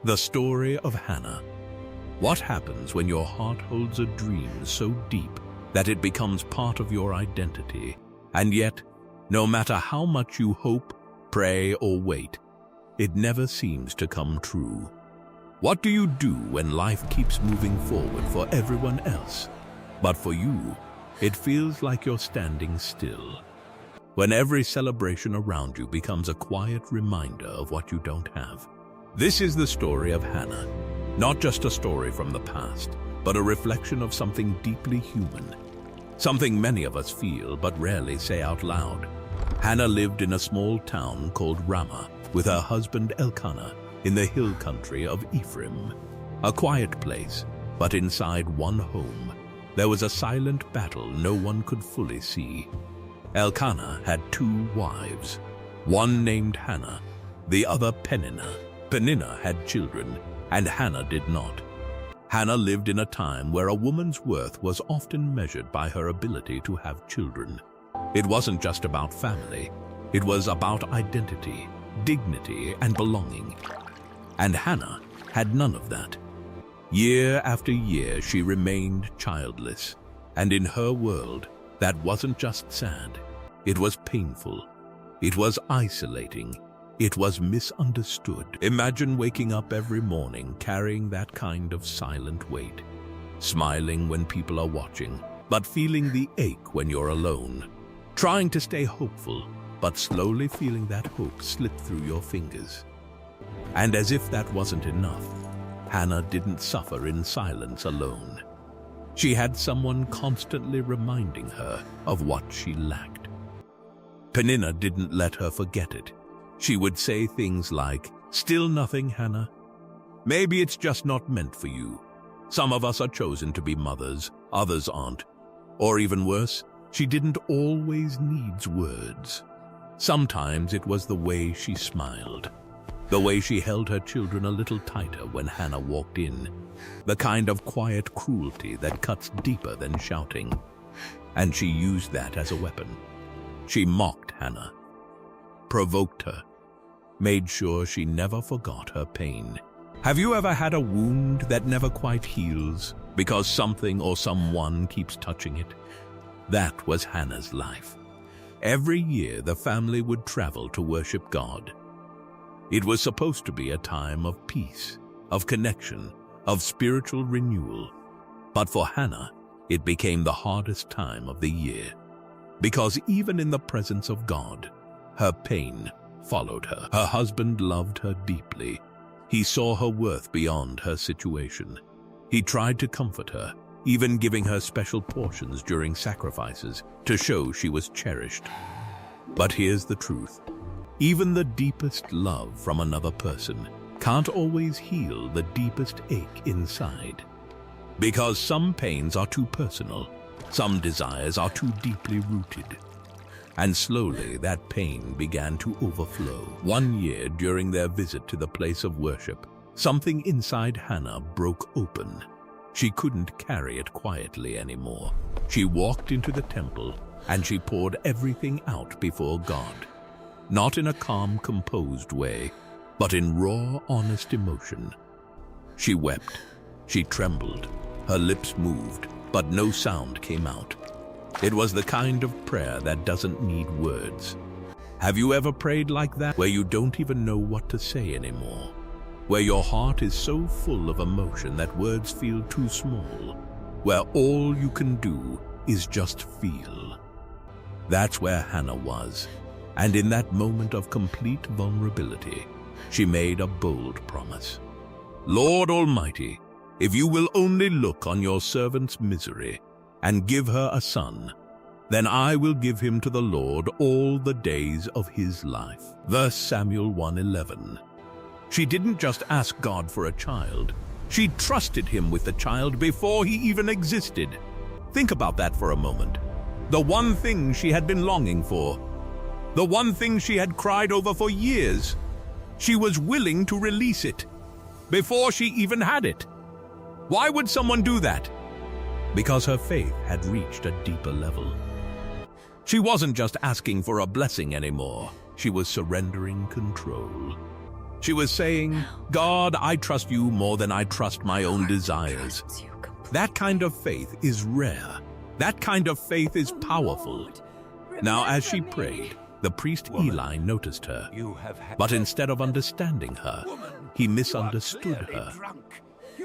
The story of Hannah. What happens when your heart holds a dream so deep that it becomes part of your identity, and yet, no matter how much you hope, pray, or wait, it never seems to come true? What do you do when life keeps moving forward for everyone else, but for you, it feels like you're standing still? When every celebration around you becomes a quiet reminder of what you don't have. This is the story of Hannah, not just a story from the past, but a reflection of something deeply human, something many of us feel but rarely say out loud. Hannah lived in a small town called Ramah with her husband Elkanah in the hill country of Ephraim. A quiet place, but inside one home, there was a silent battle no one could fully see. Elkanah had 2 wives, one named Hannah, the other Peninnah. Peninnah had children, and Hannah did not. Hannah lived in a time where a woman's worth was often measured by her ability to have children. It wasn't just about family, it was about identity, dignity, and belonging. And Hannah had none of that. Year after year, she remained childless, and in her world, that wasn't just sad. It was painful. It was isolating. It was misunderstood. Imagine waking up every morning carrying that kind of silent weight, smiling when people are watching, but feeling the ache when you're alone, trying to stay hopeful, but slowly feeling that hope slip through your fingers. And as if that wasn't enough, Hannah didn't suffer in silence alone. She had someone constantly reminding her of what she lacked. Peninnah didn't let her forget it. She would say things like, "Still nothing, Hannah? Maybe it's just not meant for you. Some of us are chosen to be mothers, others aren't." Or even worse, she didn't always need words. Sometimes it was the way she smiled, the way she held her children a little tighter when Hannah walked in, the kind of quiet cruelty that cuts deeper than shouting. And she used that as a weapon. She mocked Hannah, provoked her, made sure she never forgot her pain. Have you ever had a wound that never quite heals because something or someone keeps touching it? That was Hannah's life. Every year the family would travel to worship God. It was supposed to be a time of peace, of connection, of spiritual renewal. But for Hannah, it became the hardest time of the year. Because even in the presence of God, her pain followed her. Her husband loved her deeply. He saw her worth beyond her situation. He tried to comfort her, even giving her special portions during sacrifices to show she was cherished. But here's the truth. Even the deepest love from another person can't always heal the deepest ache inside. Because some pains are too personal, some desires are too deeply rooted. And slowly that pain began to overflow. One year during their visit to the place of worship, something inside Hannah broke open. She couldn't carry it quietly anymore. She walked into the temple and she poured everything out before God. Not in a calm, composed way, but in raw, honest emotion. She wept, she trembled, her lips moved, but no sound came out. It was the kind of prayer that doesn't need words. Have you ever prayed like that, where you don't even know what to say anymore? Where your heart is so full of emotion that words feel too small? Where all you can do is just feel? That's where Hannah was. And in that moment of complete vulnerability, she made a bold promise. "Lord Almighty, if you will only look on your servant's misery and give her a son, then I will give him to the Lord all the days of his life." 1 Samuel 1:11. She didn't just ask God for a child. She trusted him with the child before he even existed. Think about that for a moment. The one thing she had been longing for. The one thing she had cried over for years. She was willing to release it before she even had it. Why would someone do that? Because her faith had reached a deeper level. She wasn't just asking for a blessing anymore. She was surrendering control. She was saying, God, I trust you more than I trust my own desires. That kind of faith is rare. That kind of faith is powerful. Now, as she prayed, the priest Eli noticed her, but instead of understanding her, he misunderstood her.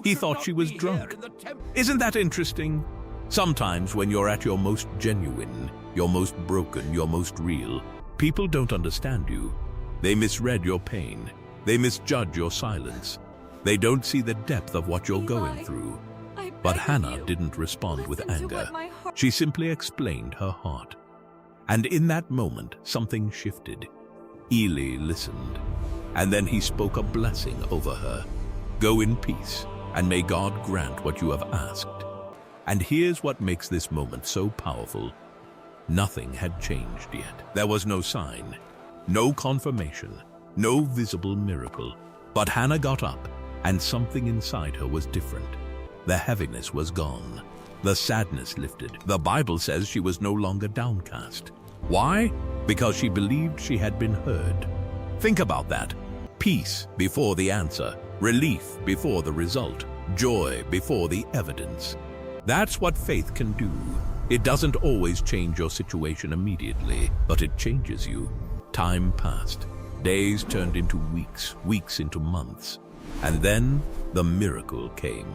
He thought she was drunk. Isn't that interesting? Sometimes when you're at your most genuine, your most broken, your most real, people don't understand you. They misread your pain. They misjudge your silence. They don't see the depth of what you're going through. But Hannah didn't respond with anger. She simply explained her heart. And in that moment, something shifted. Eli listened, and then he spoke a blessing over her. Go in peace, and may God grant what you have asked. And here's what makes this moment so powerful. Nothing had changed yet. There was no sign, no confirmation, no visible miracle. But Hannah got up, and something inside her was different. The heaviness was gone. The sadness lifted. The Bible says she was no longer downcast. Why? Because she believed she had been heard. Think about that. Peace before the answer, relief before the result, joy before the evidence. That's what faith can do. It doesn't always change your situation immediately, but it changes you. Time passed. Days turned into weeks, weeks into months. And then the miracle came.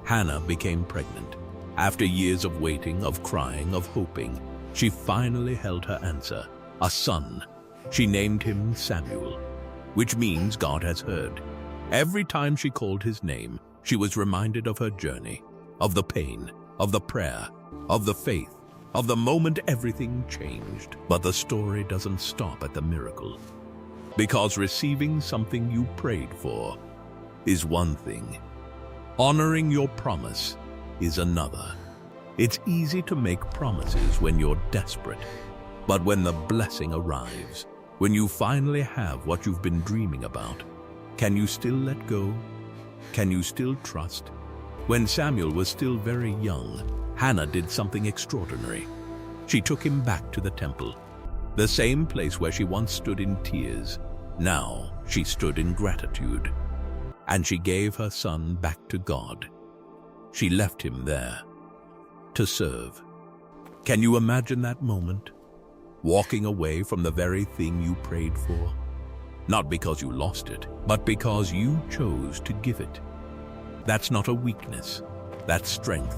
Hannah became pregnant. After years of waiting, of crying, of hoping, she finally held her answer, a son. She named him Samuel, which means God has heard. Every time she called his name, she was reminded of her journey, of the pain, of the prayer, of the faith, of the moment everything changed. But the story doesn't stop at the miracle. Because receiving something you prayed for is one thing. Honoring your promise is another. It's easy to make promises when you're desperate, but when the blessing arrives, when you finally have what you've been dreaming about, can you still let go? Can you still trust? When Samuel was still very young, Hannah did something extraordinary. She took him back to the temple, the same place where she once stood in tears. Now she stood in gratitude, and she gave her son back to God. She left him there to serve. Can you imagine that moment? Walking away from the very thing you prayed for? Not because you lost it, but because you chose to give it. That's not a weakness. That's strength.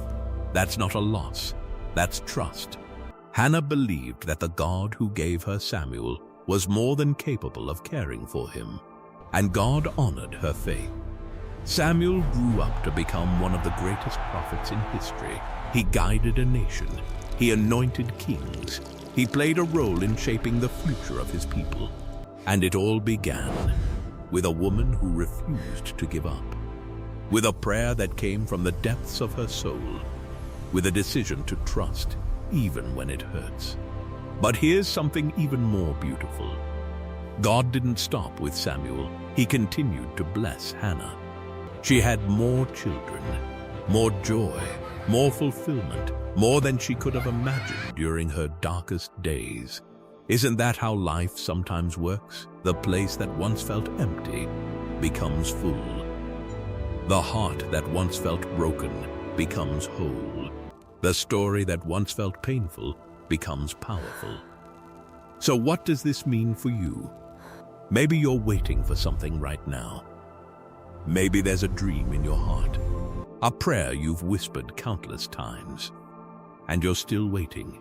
That's not a loss. That's trust. Hannah believed that the God who gave her Samuel was more than capable of caring for him, and God honored her faith. Samuel grew up to become one of the greatest prophets in history. He guided a nation. He anointed kings. He played a role in shaping the future of his people. And it all began with a woman who refused to give up, with a prayer that came from the depths of her soul, with a decision to trust even when it hurts. But here's something even more beautiful. God didn't stop with Samuel. He continued to bless Hannah. She had more children, more joy, more fulfillment, more than she could have imagined during her darkest days. Isn't that how life sometimes works? The place that once felt empty becomes full. The heart that once felt broken becomes whole. The story that once felt painful becomes powerful. So what does this mean for you? Maybe you're waiting for something right now. Maybe there's a dream in your heart, a prayer you've whispered countless times, and you're still waiting.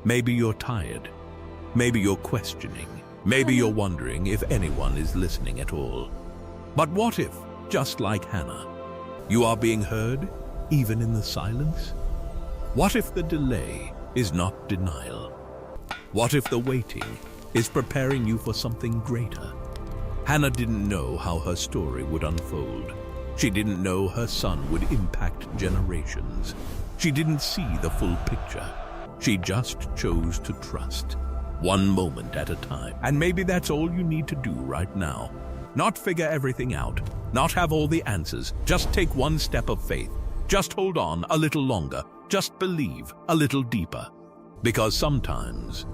Maybe you're tired. Maybe you're questioning. Maybe you're wondering if anyone is listening at all. But what if, just like Hannah, you are being heard even in the silence? What if the delay is not denial? What if the waiting is preparing you for something greater? Hannah didn't know how her story would unfold. She didn't know her son would impact generations. She didn't see the full picture. She just chose to trust, one moment at a time. And maybe that's all you need to do right now. Not figure everything out, not have all the answers. Just take one step of faith. Just hold on a little longer. Just believe a little deeper. Because sometimes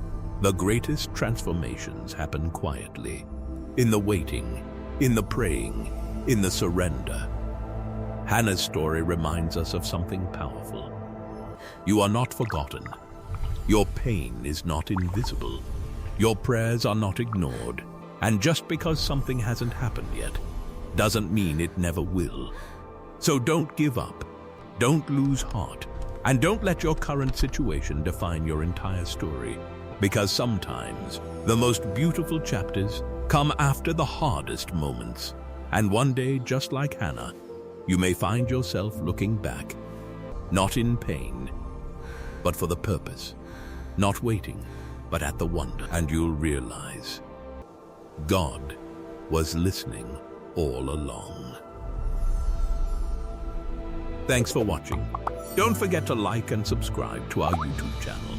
the greatest transformations happen quietly, in the waiting, in the praying, in the surrender. Hannah's story reminds us of something powerful. You are not forgotten. Your pain is not invisible. Your prayers are not ignored. And just because something hasn't happened yet, doesn't mean it never will. So don't give up. Don't lose heart. And don't let your current situation define your entire story. Because sometimes the most beautiful chapters come after the hardest moments. And one day, just like Hannah, you may find yourself looking back, not in pain, but for the purpose, not waiting, but at the wonder. And you'll realize God was listening all along. Thanks for watching. Don't forget to like and subscribe to our YouTube channel.